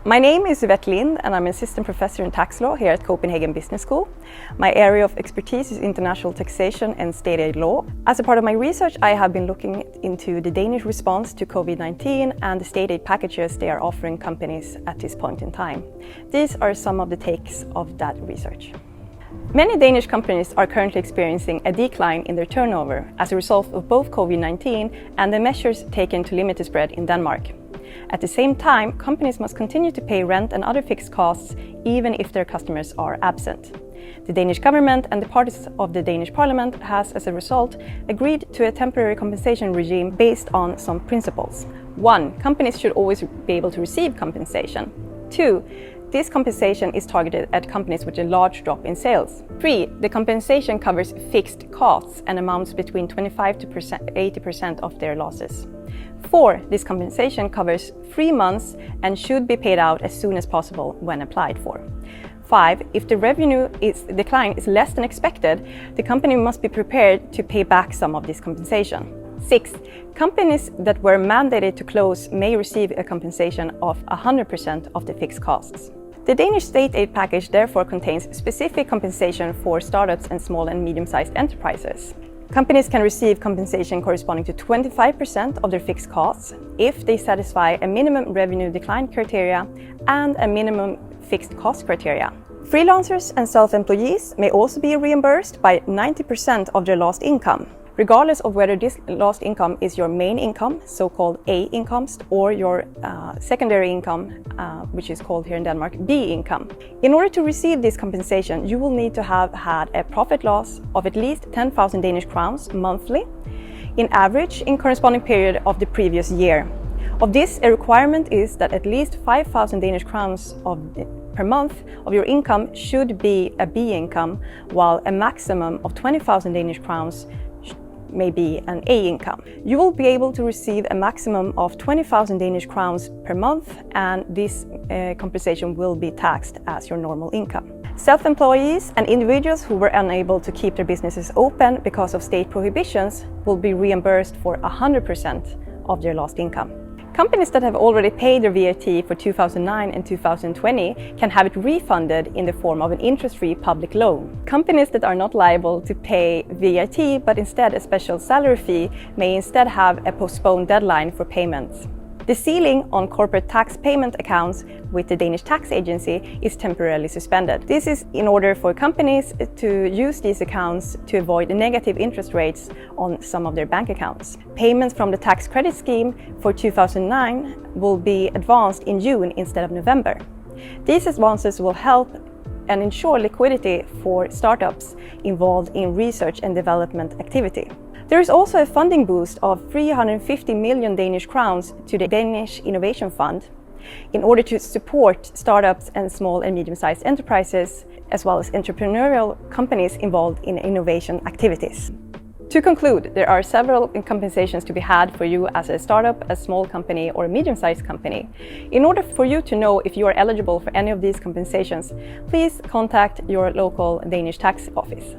My name is Yvette Lind and I'm an assistant professor in tax law here at Copenhagen Business School. My area of expertise is international taxation and state aid law. As a part of my research, I have been looking into the Danish response to COVID-19 and the state aid packages they are offering companies at this point in time. These are some of the takes of that research. Many Danish companies are currently experiencing a decline in their turnover as a result of both COVID-19 and the measures taken to limit the spread in Denmark. At the same time, companies must continue to pay rent and other fixed costs even if their customers are absent. The Danish government and the parties of the Danish parliament has, as a result, agreed to a temporary compensation regime based on some principles. 1. Companies should always be able to receive compensation. 2. This compensation is targeted at companies with a large drop in sales. 3. The compensation covers fixed costs and amounts between 25% to 80% of their losses. 4. This compensation covers 3 months and should be paid out as soon as possible when applied for. 5. If the revenue decline is less than expected, the company must be prepared to pay back some of this compensation. 6. Companies that were mandated to close may receive a compensation of 100% of the fixed costs. The Danish state aid package therefore contains specific compensation for startups and small and medium-sized enterprises. Companies can receive compensation corresponding to 25% of their fixed costs if they satisfy a minimum revenue decline criteria and a minimum fixed cost criteria. Freelancers and self-employees may also be reimbursed by 90% of their lost income, regardless of whether this lost income is your main income, so-called A-indkomst, or your secondary income, which is called here in Denmark B-income. In order to receive this compensation, you will need to have had a profit loss of at least 10,000 Danish crowns monthly, in average in corresponding period of the previous year. Of this, a requirement is that at least 5,000 Danish crowns per month of your income should be a B-income, while a maximum of 20,000 Danish crowns may be an A-income. You will be able to receive a maximum of 20,000 Danish crowns per month, and this compensation will be taxed as your normal income. Self-employees and individuals who were unable to keep their businesses open because of state prohibitions will be reimbursed for 100% of their lost income. Companies that have already paid their VAT for 2009 and 2020 can have it refunded in the form of an interest-free public loan. Companies that are not liable to pay VAT but instead a special salary fee may instead have a postponed deadline for payments. The ceiling on corporate tax payment accounts with the Danish tax agency is temporarily suspended. This is in order for companies to use these accounts to avoid the negative interest rates on some of their bank accounts. Payments from the tax credit scheme for 2009 will be advanced in June instead of November. These advances will help and ensure liquidity for startups involved in research and development activity. There is also a funding boost of 350 million Danish crowns to the Danish Innovation Fond in order to support startups and small and medium-sized enterprises, as well as entrepreneurial companies involved in innovation activities. To conclude, there are several compensations to be had for you as a startup, a small company or a medium-sized company. In order for you to know if you are eligible for any of these compensations, please contact your local Danish tax office.